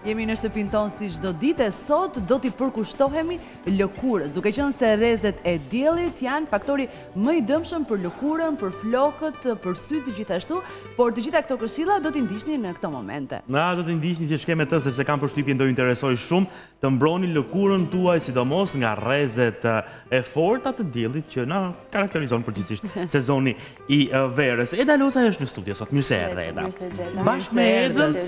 Jemi në shtëpinë tonë si çdo ditë e sot do t'i përkushtohemi lëkurës, duke qenë se rrezet e diellit janë faktori më i dëmshëm për lëkurën, për flokët, për sytë gjithashtu, por të gjitha këto këshilla do t'i ndiqni në këto momente. Do t'i ndiqni që shkeme të, sepse kam përshtypjen do interesoj shumë të mbroni lëkurën tuaj, sidomos nga rrezet e forta të diellit që na karakterizon përgjithsisht sezoni i verës. Eda Loca është në studio sot. Mirë se erdhe, Eda. Bashkë me Edën,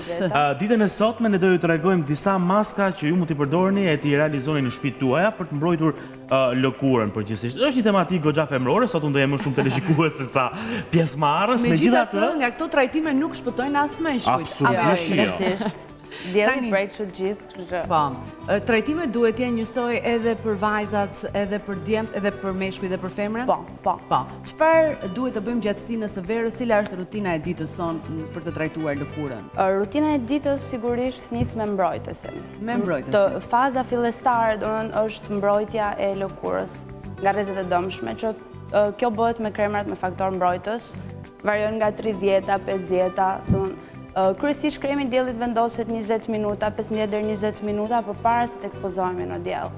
ditën e sotme ne do ju tregojmë disa maska që ju mund t'i përdorni e t'i realizoni në shtëpitë tuaja për të mbrojtur lëkurën përgjithsisht. Është një tematikë goxha femrore, sot unë do jem më shumë televizikues se sa pjesëmarrës. Megjithatë, nga këto trajtime nuk shpëtojnë as më shkujt. Absolutisht. Dielli prek që gjithë. Po. Trajtime duhet jenë njësoj edhe për vajzat, edhe për djemt, edhe për meshkuj dhe për femrën? Po. Çfarë duhet të bëjmë gjatë stinës së verës? Cila është rutina e ditës sonë për të trajtuar lëkurën? Rutina e ditës sigurisht nis me mbrojtësin. Me mbrojtësin. Faza fillestare është mbrojtja e lëkurës nga rrezet e dëmshme, që kjo bëhet me kremrat me faktor mbrojtës, varion nga 30-a, 50-a, kryesisht kremi diellit vendoset 20 minuta, 15 deri 20 minuta përpara se të ekspozohemi në diell.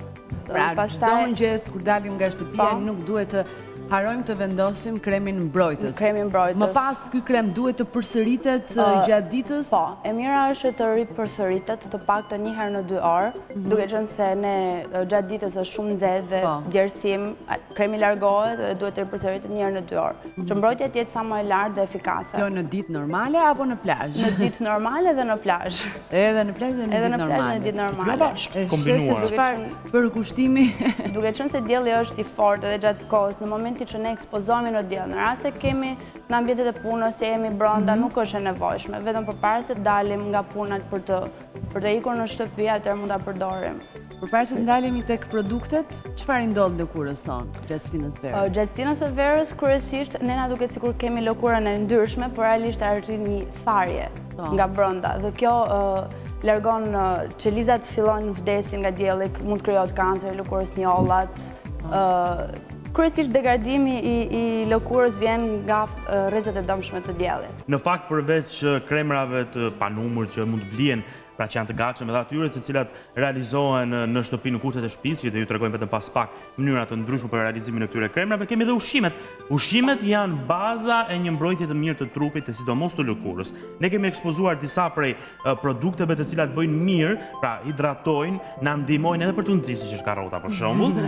Pra, çdo mëngjes kur dalim nga shtëpia nuk duhet të harojmë të vendosim kremin mbrojtës. Kremin mbrojtës. Më pas ky krem duhet të përsëritet gjatë ditës? Po, e mira është të ripërsëritet të paktën një herë në 2 orë, duke qenë se ne gjatë ditës është shumë nxehtë dhe gjersim, kremi largohet dhe duhet të ripërsëritet një herë në 2 orë. Që mbrojtja të jetë sa më e lartë dhe efikase. Kjo në ditë normale apo në plazh? Në ditë normale dhe në plazh. Edhe në plazh dhe në ditë normale. Edhe në plazh dhe në ditë normale. Kombinuar. Për kushtimi. Duke qenë se dielli është i fortë edhe gjatë kohës, në momentin që ne ekspozohemi në diell, në rast se kemi në ambientet e punës, se jemi brenda, nuk është e nevojshme, vetëm përpara se dalim nga puna për të ikur në shtëpi, atëherë mund ta përdorim. Përpara se të ndalemi tek produktet, çfarë i ndodh lëkurës sonë gjatë stinës së verës? Gjatë stinës së verës kryesisht ne na duket sikur kemi lëkurën e ndryshme, por realisht arrin një tharje nga brenda dhe kjo largon qelizat fillojnë vdesin nga dielli, mund të krijohet kancer, lëkurës njollat. Kryesisht degradimi i lëkurës vjen nga rrezet e dëmshme të diellit. Në fakt, përveç kremrave të panumër që mund të blihen, pra që janë të gatshme dhe atyre të cilat realizohen në shtëpi në kushtet e shtëpisë, që do ju tregojmë vetëm pas pak mënyra të ndryshme për realizimin e këtyre kremrave, kemi edhe ushqimet. Ushqimet janë baza e një mbrojtje të mirë të trupit, e sidomos të lëkurës. Ne kemi ekspozuar disa prej produkteve të cilat bëjnë mirë, pra hidratojnë, na ndihmojnë edhe për të nxjisë, siç është karrota për shembull.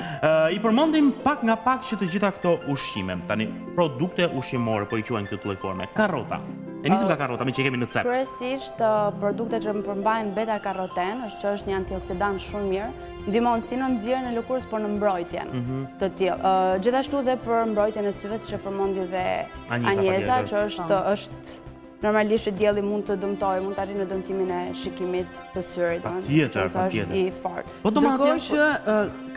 I përmendim pak nga pak që të gjitha këto ushqime. Tani produkte ushqimore po i quajnë këtë lloj forme. Karrota. E nisim nga karrota, me që kemi në cep. Kryesisht produkte që përmbajnë beta-karoten, që është një antioksidant shumë mirë, ndihmon si në nxjerrjen e lëkurës, por në mbrojtjen të tillë. Gjithashtu dhe për mbrojtjen e syve, siç e përmendi dhe Anjeza, që është normalisht dielli mund të dëmtojë, mund të arrijë në dëmtimin e shikimit të syrit. Patjetër. Është i fortë. Po ndërkohë që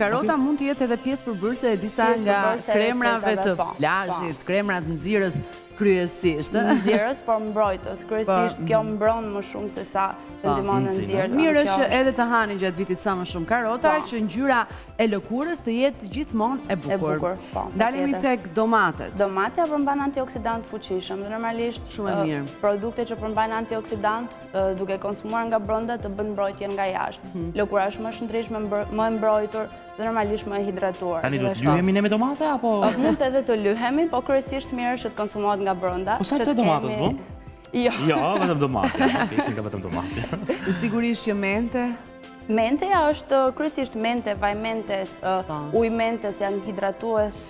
karrota mund të jetë edhe pjesë përbërëse e disa nga kremrave të plazhit, kremrat nxirrës kryesisht. Nxjerrës, por mbrojtës. Kryesisht kjo mbron më shumë se sa të ndihmon në nxjerrje. Mirë është edhe të hani gjatë vitit sa më shumë karota, që ngjyra e lëkurës të jetë gjithmonë e bukur. Ndalemi tek domatet. Domatja përmban antioksidant fuqishëm dhe normalisht shumë e mirë. Produkte që përmbajnë antioksidant duke konsumuar nga brenda të bën mbrojtjen nga jashtë. Lëkura është më shëndritshme, më e mbrojtur dhe normalisht më e hidratuar. Tani do të lyhemi ne me domate apo? Mund edhe të lyhemi, po kryesisht mirë është të konsumohet nga brenda. Po sa domatës bën? Jo, vetëm domate. Ka vetëm domate. Sigurisht që mente. Menteja është kryesisht mente, vaj mentes, ujë mentes janë hidratues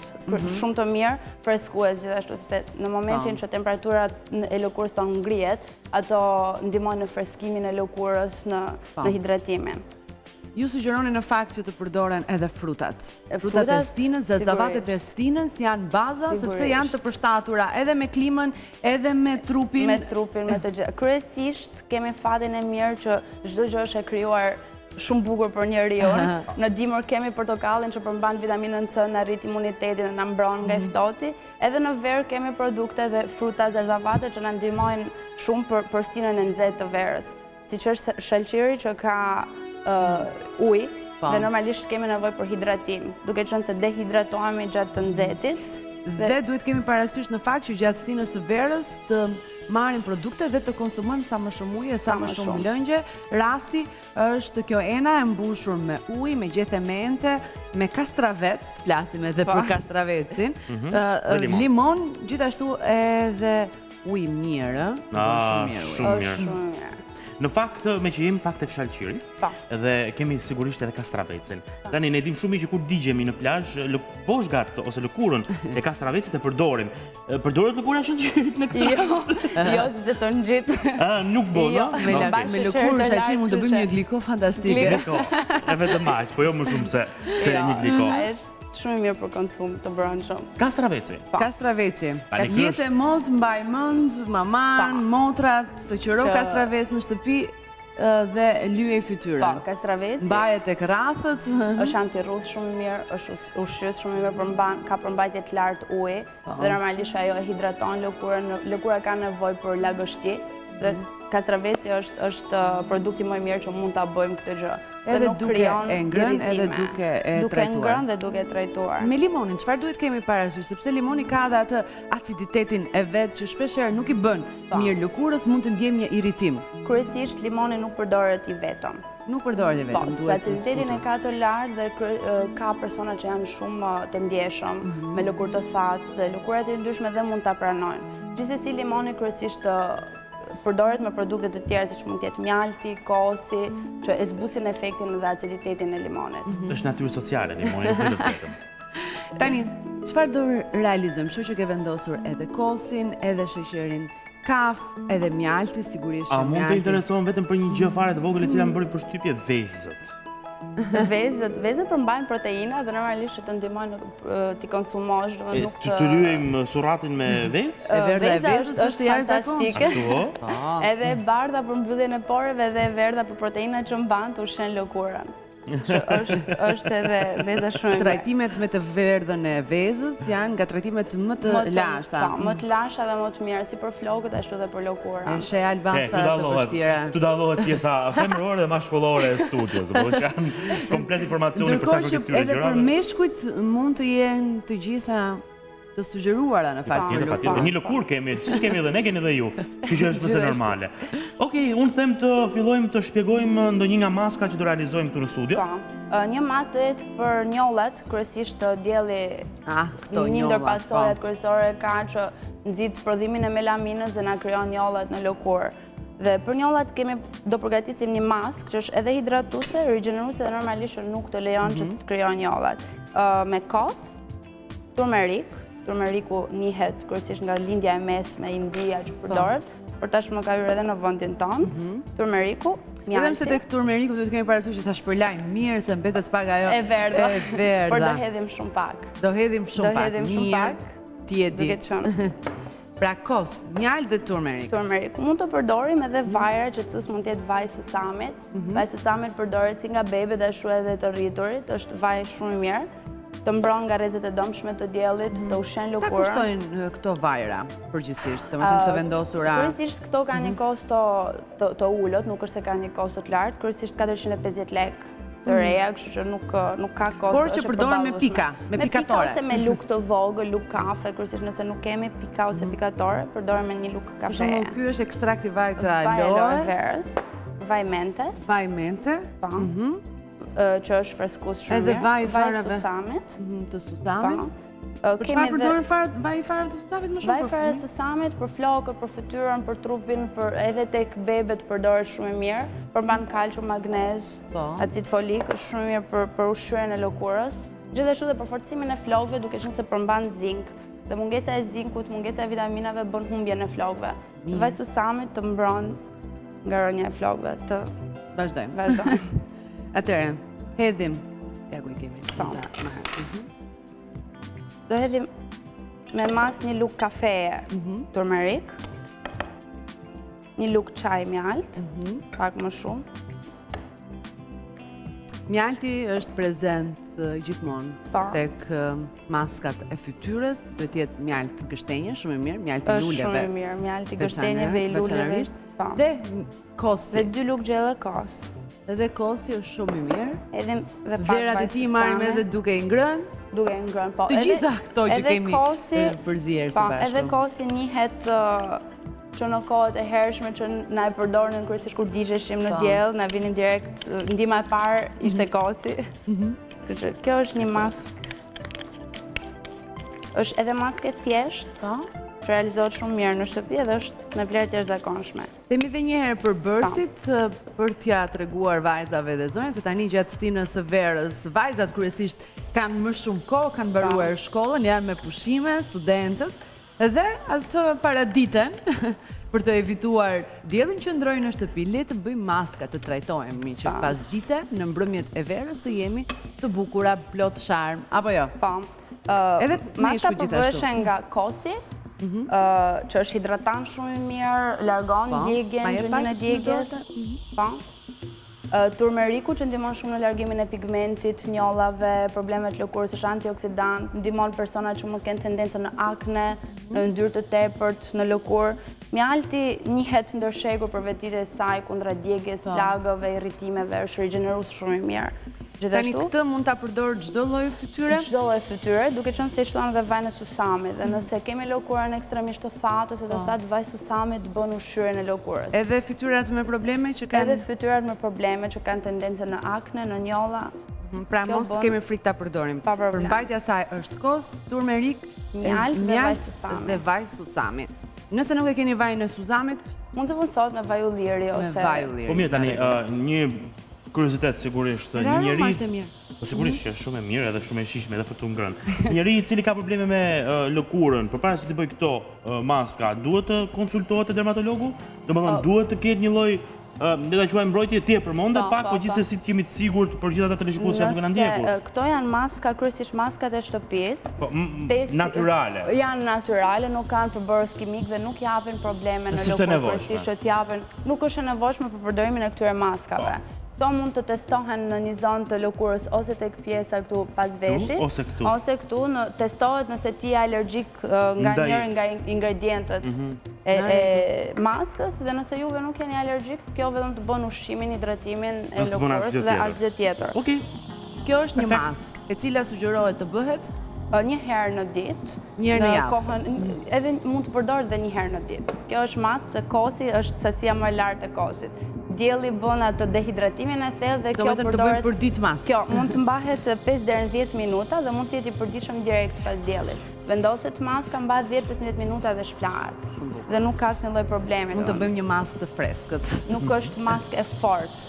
shumë të mirë, freskues gjithashtu, sepse në momentin që temperatuра e lëkurës tonë ngrihet, ato ndihmojnë në freskimin e lëkurës, në hidratimin. Ju sugjeroni në fakt që të përdoren edhe frutat. Frutat e stinës, zezavatet e stinës janë baza, sepse janë të përshtatura edhe me klimën, edhe me trupin. Me trupin, me të gjithë. Kryesisht kemi fatin e mirë që çdo gjë është e krijuar shumë bukur për njeriun. Në dimër kemi portokallin që përmban vitaminën C, na rrit imunitetin, na mbron nga ftoti. Edhe në verë kemi produkte dhe fruta zezavate që na ndihmojnë shumë për stinën e nxehtë të verës. Siç është shalqiri që ka ujë dhe normalisht kemi nevojë për hidratim, duke qenë se dehidratohemi gjatë të nxehtit. Dhe duhet kemi parasysh në fakt që gjatë stinës së verës të marrim produkte dhe të konsumojmë sa më shumë ujë, sa më shumë lëngje. Rasti është kjo ena e mbushur me ujë, me gjethemente, me kastravec, flasim edhe për kastravecin, limon, gjithashtu edhe ujë mirë, shumë mirë. Në fakt, me që jemi pak të këshalqiri, dhe kemi sigurisht edhe kastravecin. Tani, ne dim shumë që kur digjemi në plazh, boshgat ose lëkurën e kastravecit e përdorim. Përdoret lëkura shëlqirit në këtë rast? Jo, sepse të ngjitë. Nuk bëna? Me lëkurë shëlqir mund të bëjmë një gliko fantastike. E vetëm aq, po jo më shumë se një gliko. Shumë mirë për konsum të brëndshëm. Kastraveci? Kastraveci. Jetë e mos, mbaj mend, maman, motrat, shoqëro kastravec në shtëpi dhe lyej fytyrën. Po, kastraveci. Mbahet tek rrathët. Është antirrudh shumë mirë, është ushqyes shumë mirë ka përmbajtje të lartë uji dhe normalisht ajo e hidraton lëkurën. Lëkura ka nevojë për lagështi dhe kastraveci është produkti më i mirë që mund ta bëjmë këtë gjë. Edhe duke e ngrënë, edhe duke e trajtuar. Duke ngrënë dhe duke e trajtuar. Me limonin, çfarë duhet kemi parasysh? Sepse limoni ka edhe atë aciditetin e vet që shpeshherë nuk i bën mirë lëkurës, mund të ndjejmë një irritim. Kryesisht limoni nuk përdoret i vetëm. Nuk përdoret i vetëm. Po, aciditetin e ka të lartë dhe ka persona që janë shumë të ndjeshëm me lëkurë të thatë, dhe lëkurat e ndryshme dhe mund ta pranojnë. Gjithsesi limoni kryesisht përdoret me produkte të tjera siç mund të jetë mjalti, kosi, që e zbusin efektin dhe aciditetin e limonit. Është natyrë sociale limoni, nuk vetëm. Tani, çfarë do realizojmë? Shoqë që ke vendosur edhe kosin, edhe sheqerin kaf, edhe mjalti, sigurisht. A mund të interesohen vetëm për një gjë fare të vogël e cila më bëri përshtypje, vezët? Vezët përmbajnë proteina dhe normalisht të ndihmojnë ti konsumosh, domethënë të lyejmë surratin me vezë? E verdha e vezës është fantastike. Edhe e bardha për mbylljen e porëve dhe e verdha për proteina që mban të ushqen lëkurën. Është edhe veza shumë. Trajtimet me të verdhën e vezës janë nga trajtimet më të lashta. Po, më të lashta dhe më të mira si për flokët ashtu edhe për lëkurën. Është albansa të vështira. Tu dallohet pjesa femërore dhe mashkullore e studios, do të janë komplet informacioni për sa për këtyre gjërave. Edhe për meshkujt mund të jenë të gjitha të sugjeruara në fakt. Patjetër, një lëkurë kemi, siç kemi edhe ne, keni edhe ju. Kjo që është mëse normale. Okej, unë them të fillojmë të shpjegojmë ndonjë nga maska që do realizojmë këtu në studio. Po. Një maskë do jetë për njollat, kryesisht dielli. Këto një ndër pasojat kryesore ka që nxit prodhimin e melaminës dhe na krijon njollat në lëkurë. Dhe për njollat do përgatisim një maskë që është edhe hidratuese, rigjeneruese dhe normalisht nuk të lejon që të krijojë njollat. Me kos, turmerik. Turmeriku njihet kryesisht nga lindja e mesme, India që përdoret, por tashmë ka hyrë edhe në vendin tonë. Turmeriku, mjalti. Vetëm se tek turmeriku duhet të kemi parasysh që ta shpërlajmë mirë se mbetet pak ajo e verdha. Por do hedhim shumë pak. Do hedhim shumë pak. Ti e di. Duke qenë. Pra kos, mjalt dhe turmerik. Turmerik. Mund të përdorim edhe vajra që cus mund të jetë vaj susamit. Vaj susamit përdoret si nga bebet ashtu edhe të rriturit, është vaj shumë i mirë. Të mbron nga rrezet e dëmshme të diellit, të ushqen lëkurën. Sa kushtojnë këto vajra përgjithsisht, domethënë të vendosura? Kryesisht këto kanë një kosto të ulët, nuk është se kanë një kosto të lartë, kryesisht 450 lekë të reja, kështu që nuk ka kosto. Por që përdoren me pika, me pikatore. Me pika ose me luk të vogël, luk kafe, kryesisht nëse nuk kemi pika ose pikatore, përdoren me një luk kafe. Për shembull, ky është ekstrakt i vajit të aloe verës, vaj mentes. Vaj mente. Po. Që është freskus shumë mirë. Edhe vaj susamit. Të susamit. Për çfarë përdoren vaj fare të susamit më shumë? Vaj fare të susamit për flokët, për fytyrën, për trupin, edhe tek bebet përdoret shumë mirë. Përmban kalcium, magnez, acid folik, është shumë mirë për ushqyerjen e lëkurës. Gjithashtu edhe për forcimin e flokëve, duke qenë se përmban zink. Dhe mungesa e zinkut, mungesa e vitaminave bën humbjen e flokëve. Vaj susamit të mbron nga rënja e flokëve. Vazhdojmë. Atëherë, hedhim. Ja ku i kemi. Do hedhim me mas një luk kafeje turmerik, një luk çaj mjalt, pak më shumë. Mjalti është prezent gjithmonë tek maskat e fytyrës, duhet të jetë mjalt gështenje, shumë i mirë, mjalti luleve. Shumë i mirë, mjalti gështenjeve i luleve. Dhe kosi. Dhe 2 luk gjelle kos. Edhe kosi është shumë i mirë. Edhem dhe pak verat e tij marrim edhe duke i ngrënë. Duke i ngrënë, po. Të gjitha këto që kemi përzier së bashku. Edhe kosi njihet që në kohët e hershme që na e përdornin kryesisht kur digjeshim në diell, na vinin direkt ndihma e parë ishte kosi. Kjo është një maskë. Është edhe maskë thjeshtë, që realizohet shumë mirë në shtëpi edhe është me vlerë të jashtëzakonshme. Themi edhe një herë për bërësit, për t'ja treguar vajzave dhe zonjës, se tani gjatë stinës së verës, vajzat kryesisht kanë më shumë kohë, kanë mbaruar shkollën, janë me pushime, studentët, dhe atë paraditen, për të evituar diellin që ndrojnë në shtëpi, le të bëjmë maska, të trajtojmë që pas dite, në mbrëmjet e verës të jemi të bukura, plot sharm, apo jo? Maska përvëshen nga kosi, që është hidratant shumë i mirë, largon djegjen, gjënjën e djegjes. Turmeriku që ndihmon shumë në largimin e pigmentit, njollave, problemet lëkurës, është antioksidant, ndihmon persona që mund kenë tendencë në akne, në yndyrë të tepërt, në lëkurë. Mjalti njihet ndërshegur për vetëdijtë e saj kundra djegjes, plagëve, irritimeve, është rigjenerues shumë i mirë. Tani këtë mund ta përdor çdo lloj fytyre? Çdo lloj fytyre, duke qenë se shtuan dhe vaj në susami. Dhe nëse kemi lëkurën ekstremisht të thatë ose të thatë, vaj susami të bën ushqyerjen e lëkurës. Edhe fytyrat me probleme që kanë? Edhe fytyrat me probleme që kanë tendencë në akne, në njolla. Pra mos kemi frikë ta përdorim. Përmbajtja saj është kos, turmerik, mjalt dhe vaj susami. Nëse nuk e keni vaj në susamit, mund të funcionohet me vaj ulliri ose Po mirë tani, një kuriozitet sigurisht, një njeri, po sigurisht që shumë e mirë edhe shumë e shishme edhe për të ngrënë. Njeri i cili ka probleme me lëkurën, përpara se të bëj këto maska, duhet të konsultohet te dermatologu? Domethënë duhet të ketë një lloj ne ta quajmë mbrojtje tjetër përmonda pak, po gjithsesi të jemi të sigurt për gjithë ata të rishikues që duke na ndjekur. Këto janë maska, kryesisht maskat e shtëpisë. Natyrale. Janë natyrale, nuk kanë përbërës kimik dhe nuk japin probleme në lëkurë, kryesisht që t'japin. Nuk është e nevojshme për përdorimin e këtyre maskave. Këto mund të testohen në një zonë të lëkurës ose tek Pjesa këtu pas veshit, ose këtu testohet nëse ti je alergjik nga njëri nga ingredientët e maskës dhe nëse juve nuk jeni alergjik, kjo vetëm të bën ushqimin, hidratimin e lëkurës dhe asgjë tjetër. Kjo është një maskë e cila sugjerohet të bëhet një herë në ditë, një herë në javë. Edhe mund të përdoret edhe një herë në ditë. Kjo është maskë të kosit, është sasia më e lartë e kosit. Dielli bën atë dehidratimin e thellë dhe kjo përdoret për ditë maskë. Kjo mund të mbahet 5 deri në 10 minuta dhe mund të jetë i përditshëm direkt pas diellit. Vendoset maska, mbahet 10-15 minuta dhe shplahet. Dhe nuk ka asnjë lloj problemi. Mund të bëjmë një maskë të freskët. Nuk është maskë e fortë.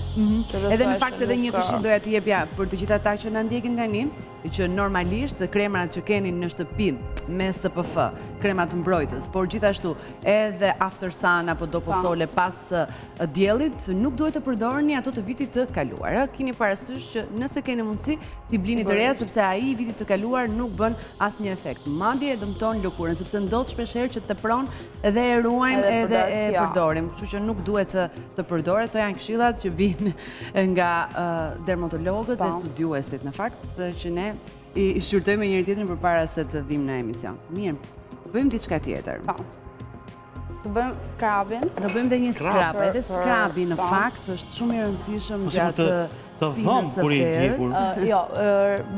Edhe në fakt edhe një këshill doja të jepja për të gjithë ata që na ndjekin tani, që normalisht kremrat që keni në shtëpi me SPF, kremat mbrojtës, por gjithashtu edhe after sun apo doposole pas diellit, nuk duhet të përdorni ato të vitit të kaluar. Keni parasysh që nëse keni mundësi t'i blini të reja, sepse ai i vitit të kaluar nuk bën asnjë efekt. Madje e dëmton lëkurën, sepse ndodh shpeshherë që tepron dhe e ruajmë edhe e përdorim. Kështu që nuk duhet të përdoret. Ato janë këshillat që vijnë nga dermatologët dhe studiuesit në fakt, që ne i shqyrtojmë njëri tjetrin përpara se të vim në emision. Mirë, bëjmë diçka tjetër. Të bëjmë scrubin. Do bëjmë dhe një scrub. Edhe scrubi në fakt është shumë i rëndësishëm gjatë stinës së verës. Jo,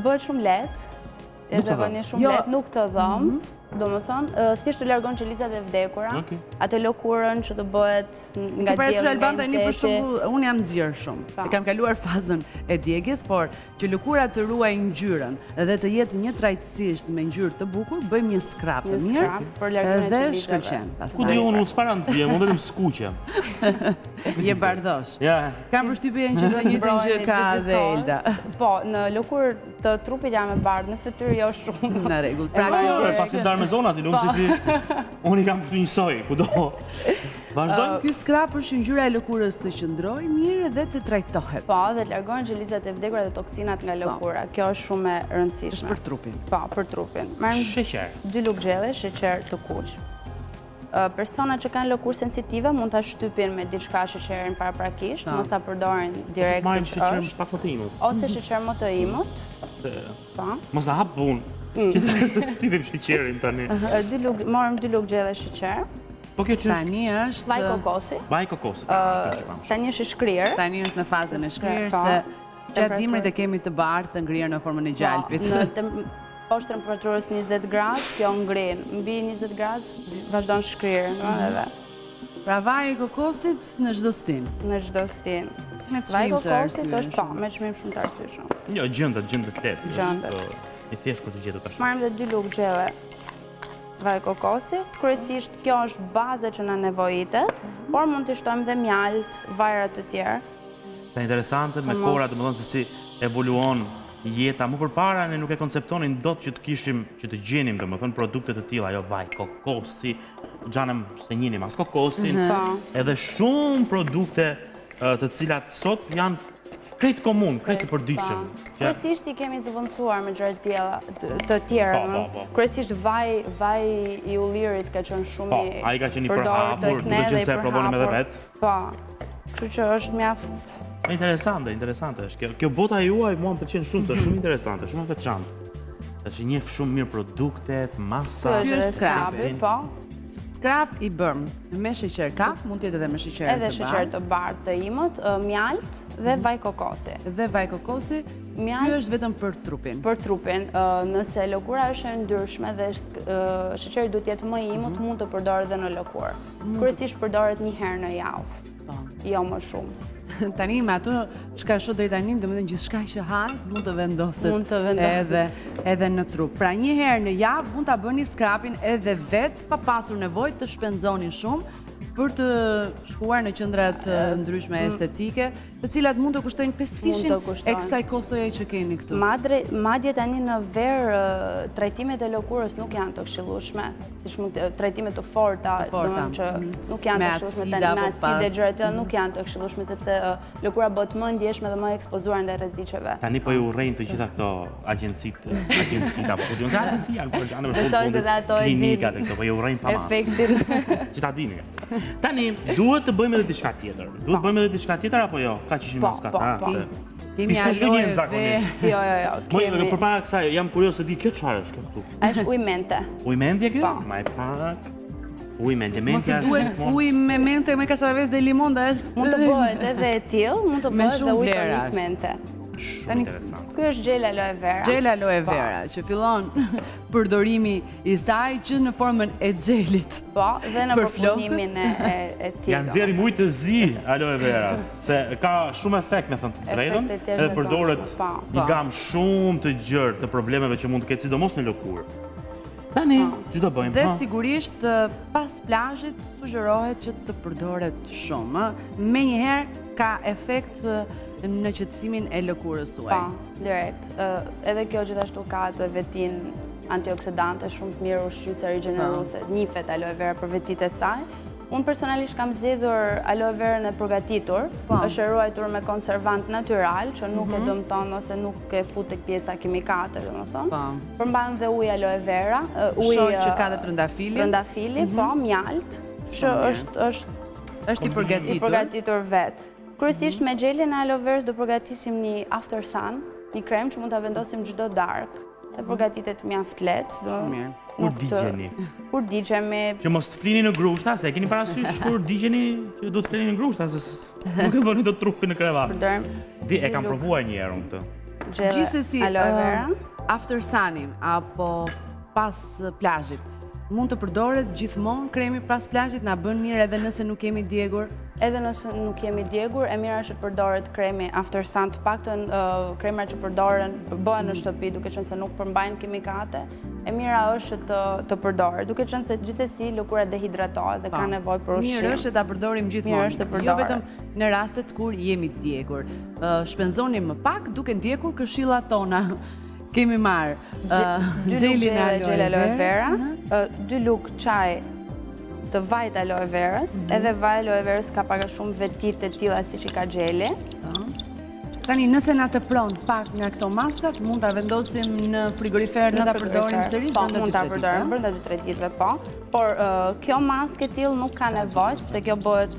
bëhet shumë lehtë. Është zakonisht shumë lehtë, nuk të dhëm. Domethënë, thjesht të largon qelizat e vdekura, atë lëkurën që të bëhet nga dielli. Tani për shembull, unë jam nxjerr shumë. E kam kaluar fazën e djegjes, por që lëkura të ruajë ngjyrën dhe të jetë një trajtësisht me ngjyrë të bukur, bëjmë një scrub të mirë për largimin e qelizave. Shkëlqen. Ku di unë s'para nxjerr, unë vetëm skuqem. Je bardhosh. Kam përshtypjen që do njëjtën gjë ka dhe Elda. Po, në lëkurë të trupit jam e bardhë, në fytyrë jo shumë. Në rregull. Pra me zonat i lumë si ti, unë i kam përshtu njësoj, kudo. Vazhdojmë? Ky scrub është ngjyra e lëkurës të qëndroj mirë dhe të trajtohet. Po, dhe të largojnë qelizat e vdekura dhe toksinat nga lëkura. Kjo është shumë e rëndësishme. Është për trupin. Po, për trupin. Sheqer. 2 lugë gjelle, sheqer të kuq. Persona që kanë lëkurë sensitive mund ta shtypin me diçka sheqerin paraprakisht, mos ta përdorin direkt siç është. Pak më të imut. Ose sheqer më të imut. Mos ta hap punë. Shtypim sheqerin tani. Morëm 2 lugë gjelle sheqer. Po kjo që tani është vaj kokosi. Vaj kokosi. Tani është shkrirë. Tani është në fazën e shkrirë se gjatë dimrit e kemi të bardhë të ngrirë në formën e gjalpit. Poshtë temperaturës 20 gradë, kjo ngrin. Mbi 20 gradë vazhdon shkrirë, edhe. Pra vaj i kokosit në çdo stin. Në çdo stin. Me Vaj çmim të kokosit është arsyeshëm. me çmim shumë të arsyeshëm. Jo, gjëndet lehtë. Gjëndet. E thjesht për të gjetur tash. Marrim dhe 2 lugë gjelle vaj kokosi. Kryesisht kjo është baza që na nevojitet, por mund të shtojmë dhe mjalt, vajra të tjerë. Sa interesante me kohra, domethënë se si evoluon jeta. Më përpara ne nuk e konceptonin dot që të kishim, që të gjenim domethënë produkte të tilla, jo vaj kokosi, xhanem se njinim as kokosin, edhe shumë produkte të cilat sot janë krejt komun, krejt të përditshëm. Kryesisht i kemi zëvendësuar me gjëra të tjera. Kryesisht vaj i ullirit ka qenë shumë i ai ka qenë i përhapur, duke qenë se e provonim edhe vet. Po. Kështu që është mjaft Interesante është. Kjo bota juaj mua më pëlqen shumë, është shumë interesante, shumë e veçantë. Tash njeh shumë mirë produktet, masa. Ky është skrapi, po. Skrap i bërm me sheqer kap, mund të jetë edhe me sheqer të bardhë. Edhe sheqer të bardhë të imët, mjalt dhe vaj kokosi. Dhe vaj kokosi, ky është vetëm për trupin. Për trupin, nëse lëkura është e ndryshme dhe sheqeri duhet jetë më i imët, mund të përdoret edhe në lëkurë. Kryesisht përdoret një herë në javë, jo më shumë. Tani me ato çka shoh deri tani, domethënë gjithçka që hajt mund të vendoset edhe në trup. Pra një herë në javë mund ta bëni skrapin edhe vet pa pasur nevojë të shpenzoni shumë për të shkuar në qendrat ndryshme estetike, të cilat mund të kushtojnë 5 fishin e kësaj kostoje që keni këtu. Madje tani në verë trajtimet e lëkurës nuk janë të këshillueshme, siç trajtimet të forta, domethënë që nuk janë të këshillueshme tani me acide gjëra nuk janë të këshillueshme sepse lëkura bëhet më ndjeshme dhe më ekspozuar ndaj rreziqeve. Tani po ju urrejnë të gjitha këto agjencitë apo jo agencia, por janë për klinikat këto po ju urrejnë pa mas. Efektin. Që ta dini. Tani duhet të bëjmë edhe diçka tjetër. Duhet të bëjmë edhe diçka tjetër apo jo? Ka që ishim mos ka. Kemi aloe vera. Jo. Kemi. Përpara kësaj jam kurioz se di kjo çfarë është këtu. Është ujë mente. Ujë mente kjo? Ma e pak. Ujë mente. Mos i duhet ujë me mente me kastraves dhe limon dhe mund të bëhet edhe etill, mund të bëhet edhe ujë tonik mente. Tani ky është gjel aloe vera. Gjel aloe vera që fillon përdorimi i saj që në formën e xhelit. Po, dhe në përfunimin e tij. Janë nxjerrim ujë të zi aloe veras, se ka shumë efekt me thënë të drejtën, edhe përdoret një gamë shumë të gjerë të problemeve që mund të ketë sidomos në lëkurë. Tani, që do bëjmë? Dhe sigurisht pas plazhit sugjerohet që të përdoret shumë. Menjëherë ka efekt në qetësimin e lëkurës suaj. Po, direkt. Edhe kjo gjithashtu ka të vetin antioksidante shumë të mirë, ushqyese rigjeneruese, nifet aloe vera për vetit e saj. Unë personalisht kam zgjedhur aloe verën e përgatitur, është e ruajtur me konservant natyral, që nuk e dëmton ose nuk e fut tek pjesa kimikate, domethënë. Përmban dhe ujë aloe vera, ujë që ka dhe trëndafili, po, mjalt, që është i përgatitur vetë. Kryesisht me gjelin e aloe verës do përgatisim një after sun, një krem që mund ta vendosim çdo darkë. Dhe përgatitet mjaft lehtë. Kur digjeni? Kur digjemi? Që mos të flini në grushta, se e keni parasysh kur digjeni që do të flini në grushta, se nuk e vëni do trupin në krevat. E kam provuar një herë unë këtë. Gjithsesi, aloe vera, after sunin apo pas plazhit, mund të përdoret gjithmonë kremi pas plazhit, na bën mirë edhe nëse nuk kemi djegur. Edhe nëse nuk jemi djegur, e mira është të përdoret kremi after sun, të paktën kremrat që bëhen në shtëpi, duke qenë se nuk përmbajnë kimikate, e mira është të përdoret, duke qenë se gjithsesi lëkura dehidratohet dhe ka nevojë për ushqim. Mirë është ta përdorim gjithmonë, jo vetëm në rastet kur jemi të djegur. Shpenzoni më pak duke ndjekur këshillat tona. Kemi marrë gjelin e aloe vera, 2 lugë çaj të vajt aloe verës, edhe vaj aloe verës ka pak shumë vetit të tilla siç i ka gjeli. Tani nëse na tepron pak nga këto maskat, mund ta vendosim në frigorifer dhe ta përdorim sërish brenda 2-3 ditëve. Po, mund ta përdorim brenda 2-3 ditëve, po. Por kjo maskë e tillë nuk ka nevojë, sepse kjo bëhet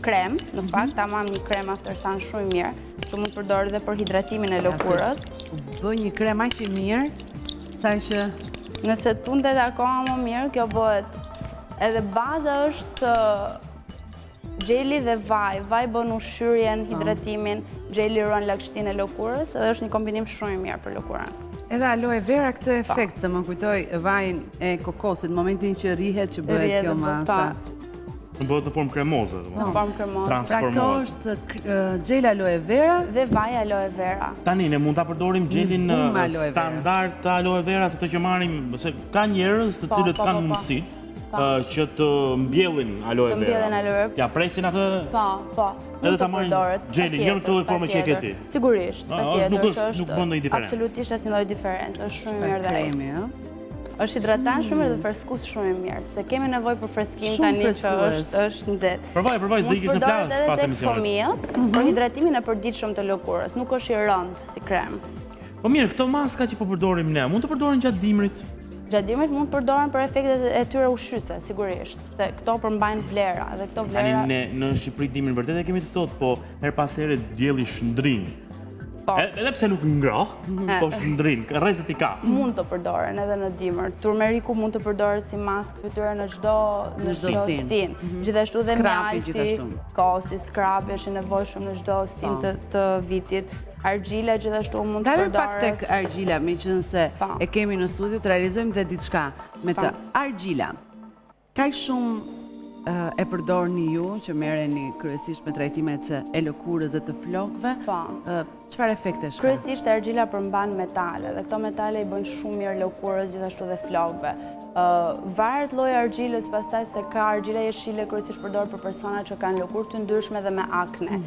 krem, në fakt, tamam një krem after sun shumë i mirë, që mund përdoret edhe për hidratimin e lëkurës. Bëj një krem aq i mirë, saqë nëse tundet akoma më mirë, kjo bëhet. Edhe baza është gjeli dhe vaj. Vaj bën ushqyrjen, hidratimin, gjeli ruan lagështinë e lëkurës, edhe është një kombinim shumë i mirë për lëkurën. Edhe aloe vera këtë efekt, se më kujtoj vajin e kokosit, në momentin që rrihet që bëhet kjo masa. Në bëhet në formë kremoze. Në formë kremoze. Pra këto Transformohet. është gjel aloe vera Dhe vaj aloe vera. Tani ne mund ta përdorim gjelin aloe vera. standard të aloe vera, se të që marrim, se ka njerëz të cilët kanë mundësi që të mbjellin aloe vera. Të mbjellin aloe vera. Ja presin atë. Po. Edhe ta marrin gjelin, jo në këtë formë që e ke ti. Sigurisht, patjetër. Nuk bën ndonjë diferencë. Absolutisht asnjë lloj diferencë. Është shumë i mirë dhe ai. kremi, ëh. Është hidratant shumë dhe freskus shumë i mirë, se kemi nevojë për freskim tani që është nxehtë. Përvaj, s'do ikesh në plazh pas emisionit. Fëmijët për hidratimin e përditshëm të lëkurës, nuk është i rëndë si krem. Po mirë, këto maska që po përdorim ne, mund të përdoren gjatë dimrit? Gjatë dimrit mund të përdoren për efektet e tyre ushqyese, sigurisht, sepse këto përmbajnë vlera dhe këto vlera. Tani ne në Shqipëri dimrin vërtet e kemi të ftohtë, po her pas here dielli shndrin. Edhe pse nuk ngroh, po shndrin, rrezet i ka. Mund të përdoren edhe në dimër. Turmeriku mund të përdoret si maskë fytyre në çdo stin. Gjithashtu dhe mjalti, kosi, skrapi është i nevojshëm në çdo stin të vitit. Argjila gjithashtu mund të përdoret. Pak tek argjila, meqense e kemi në studio, të realizojmë dhe diçka me të argjila. Kaq shumë e përdorni ju që merreni kryesisht me trajtimet e lëkurës dhe të flokëve. Çfarë efektesh ka? Kryesisht argjila përmban metale dhe këto metale i bëjnë shumë mirë lëkurës gjithashtu dhe flokëve. Varet lloji argjilës pastaj se ka argjila jeshile kryesisht përdoret për persona që kanë lëkurë të ndryshme dhe me akne.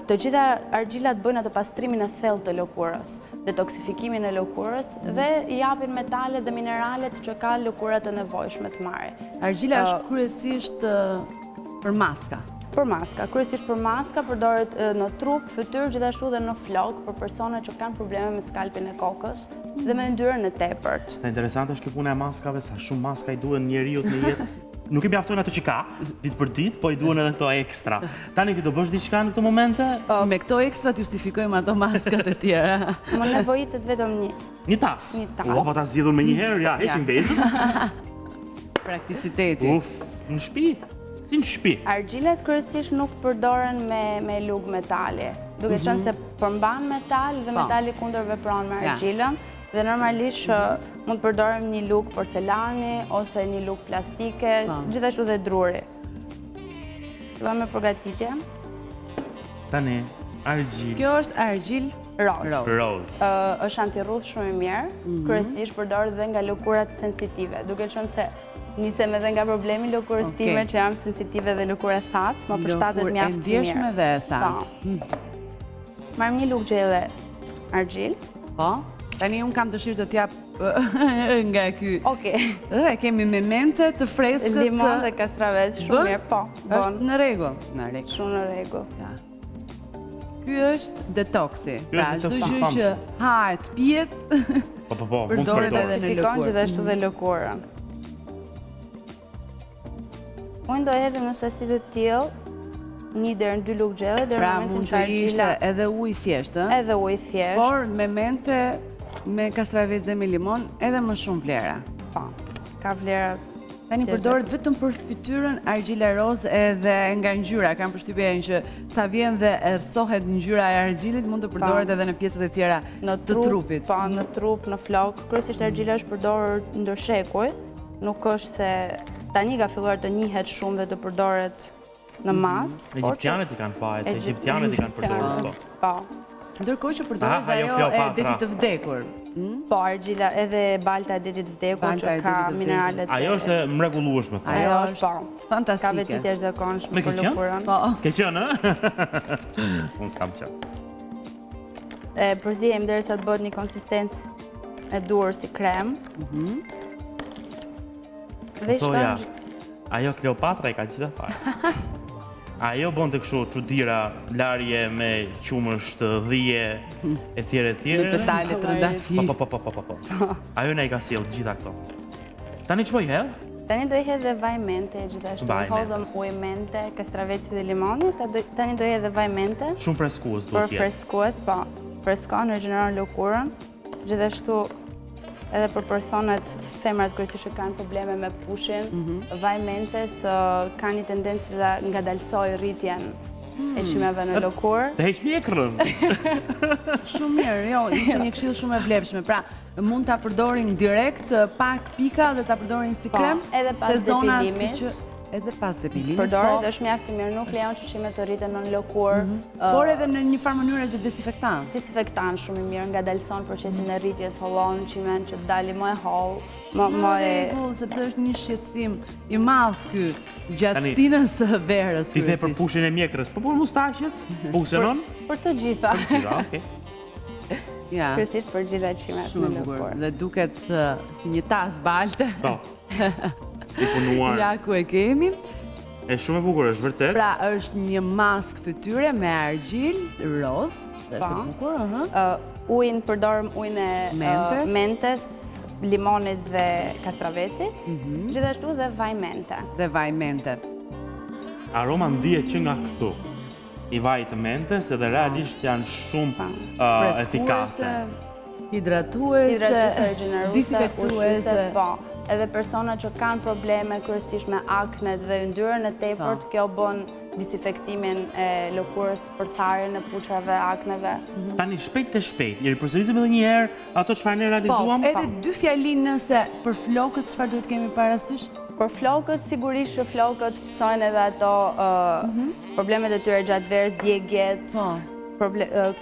Të gjitha argjilat bëjnë atë pastrimin e thellë të lëkurës, detoksifikimin e lëkurës dhe i japin metalet dhe mineralet që ka lëkura të nevojshme të marrë. Argjila është kryesisht për maska. Për maska, kryesisht për maska përdoret në trup, fytyrë, gjithashtu dhe në flok për persona që kanë probleme me skalpin e kokës dhe me yndyrën e tepërt. Sa interesante është kjo puna e maskave, sa shumë maska i duhen njeriut në jetë. Nuk i mjaftojnë ato që ka, ditë për ditë, po i duhen edhe këto ekstra. Tani ti do bësh diçka në këto momente? Me këto ekstra të justifikojmë ato maskat e tjera. Më nevojitet vetëm një. Një tas? Një tas. Po ta zgjidhur me një herë, ja, heqim vezën. Prakticiteti. Në shtëpi. Si në shtëpi. Argjilet kryesisht nuk përdoren me lug metali, duke qenë se përmban metal dhe metali kundër vepron me argjilën dhe normalisht mund të përdorem një lug porcelani ose një lug plastike, gjithashtu dhe druri. Fillojmë me përgatitje. Tani, argjil. Kjo është argjil roz. Është antirrudh shumë i mirë, kryesisht përdoret dhe nga lëkurat sensitive, duke qenë se nisem edhe nga problemi lëkurës time që jam sensitive dhe lëkurë e thatë, më përshtatet mjaft mirë. Lëkurë e ndjeshme dhe e thatë. Marrim një lugë gjelle argjil. Po, tani unë kam dëshirë të t'jap nga ky. Okej. Dhe kemi memente të freskët. Limon dhe kastravec, shumë mirë, po. Është në rregull. Shumë në rregull. Ky është detoksi. Pra, çdo gjë që hahet, pihet, përdoret edhe në lëkurë. Gjithashtu dhe lëkurën. Unë do hedhim në sasi të tillë, 1 deri në 2 lugë gjelle, deri në momentin që argjila... Pra mund të ishte edhe ujë thjeshtë, edhe ujë thjeshtë. Por me mente, me kastravec dhe me limon, edhe më shumë vlera. Po, ka vlera. Tani përdoret vetëm për fytyrën argjila roz edhe nga ngjyra. Kam përshtypjen që sa vjen dhe erësohet ngjyra e argjilit, mund të përdoret edhe në pjesët e tjera të trupit. Po, në trup, në flok. Kryesisht argjila është përdorur ndër shekuj, nuk është se tani ka filluar të njihet shumë dhe të përdoret në mas. Egjiptianët i kanë fajt, egjiptianët i kanë përdorur. Po. Ndërkohë që përdoret dhe ajo e detit të vdekur. Po, argjila edhe balta e detit të vdekur që ka mineralet. Ajo është mrekullueshme. Ajo është, po. Fantastike. Ka vetë të jashtëzakonshme për lëkurën. Po. Ke qenë, ë? Unë s'kam qenë. Përzihem derisa të bëhet një konsistencë e duhur si krem. Thoja, ajo Kleopatra i ka gjitha fare. Ajo bën të kështu çuditëra, larje me qumësht, dhije, e tjere. Me petale trëndafi. Po. Ajo na i ka sjell gjitha këto. Tani ç'po i hedh? Tani do i hedh dhe vaj mente, gjithashtu hodhëm ujë mente, kastraveci dhe limoni. Tani do i hedh dhe vaj mente. Shumë freskues duhet jetë. Për freskues, po. Freskon, regjeneron lëkurën. Gjithashtu edhe për personat femrat kryesisht që kanë probleme me pushin, vaj mentes ka një tendencë që nga dalsoj rritjen e qymeve në lëkurë. Të heq mjekrën! Shumë mirë, jo, ishte një këshill shumë e vlefshme. Pra, mund ta përdorin direkt pak pika dhe ta përdorin si krem. Edhe pas depilimit. Edhe pas depilimit. Përdoret është mjaft i mirë, nuk lejon qëllime të rriten në lëkurë. Por edhe në një farë mënyrë është dhe desinfektant. Desinfektant shumë i mirë, nga dalson procesin e rritjes, hollon qimen që dali më e holl, më e... Sepse është një shqetësim i madh ky gjatë stinës së verës. Ti the për pushën e mjekrës, po për mustaqet? Funksionon? Për të gjitha. Okej. Kryesisht për gjitha qimet në lëkurë. Dhe duket si një tas balte. Po. I punuar. Ja ku e kemi. E shumë e bukur, është vërtet. Pra, është një mask fytyre me argjil roz, dhe është e bukur, Ujin përdorëm ujin e mentes, limonit dhe kastravecit, gjithashtu dhe vaj mente. Dhe vaj mente. Aroma ndihet që nga këtu. I vaj të mentes edhe realisht janë shumë efikase. Hidratuese, desinfektuese, po. Edhe persona që kanë probleme kryesisht me aknet dhe yndyrën e tepërt, kjo bën disinfektimin e lëkurës për tharjen e puçrave, akneve. Tani shpejt e shpejt, jeri përsërisim edhe një herë ato çfarë ne realizuam? Po, edhe 2 fjali nëse për flokët çfarë duhet kemi parasysh? Për flokët, sigurisht që flokët pësojnë edhe ato problemet e tyre gjatë verës, djegjet,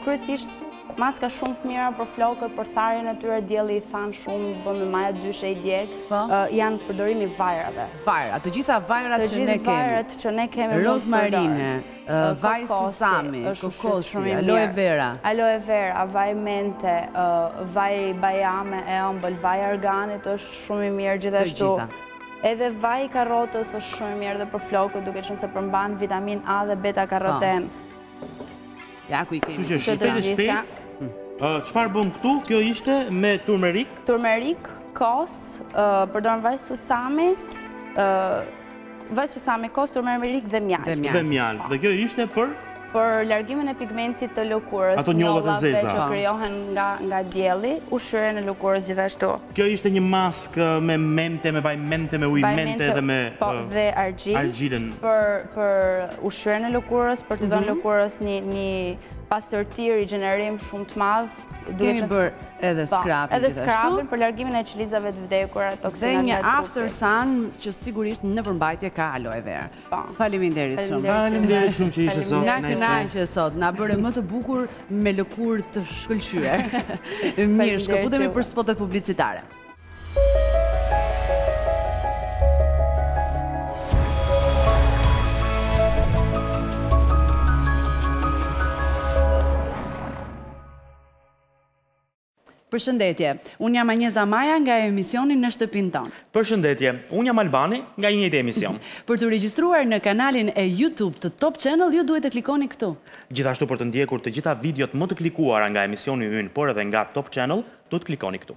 kryesisht maska shumë të mira për flokët, për tharjen e tyre, dielli i than shumë, bën me maja dyshe i djeg, janë përdorimi vajrave. Vajra, të gjitha vajrat që ne kemi. Të gjitha vajrat që ne kemi. Rozmarine, vaj susami, kokosi, aloe vera. Aloe vera, vaj mente, vaj bajame e ëmbël, vaj arganit është shumë i mirë gjithashtu. Edhe vaj karotës është shumë i mirë dhe për flokët, duke qenë se përmban vitamin A dhe beta karoten. Ja ku i kemi. Kështu që shpejt. Çfarë bëm këtu? Kjo ishte me turmerik? Turmerik, kos, përdorëm vaj susami, kos, turmerik dhe mjaltë. Dhe mjaltë. Dhe kjo ishte për? Për largimin e pigmentit të lëkurës, ato njollat e zeza që krijohen nga dielli, ushqyerjen e lëkurës gjithashtu. Kjo ishte një mask me mente, me vaj mente, me ujë mente dhe me dhe argjilën për ushqyerjen e lëkurës, për të dhënë lëkurës një pastërti, rigjenerim shumë të madh. Kemi bërë edhe skrapin edhe skrapin për largimin e qelizave të vdekura, toksinave dhe një after sun që sigurisht në përmbajtje ka aloe vera. Faleminderit shumë. Faleminderit shumë që ishe sot. Na kënaqe sot, na bëre më të bukur me lëkurë të shkëlqyer. Mirë, shkëputemi për spotet publicitare. Përshëndetje, unë jam Anjeza Maja nga emisioni Në Shtepin Ton. Përshëndetje, unë jam Albani nga një njëjtë emision. Për të regjistruar në kanalin e YouTube të Top Channel, ju duhet të klikoni këtu. Gjithashtu për të ndjekur të gjitha videot më të klikuara nga emisioni ynë, por edhe nga Top Channel, duhet të klikoni këtu.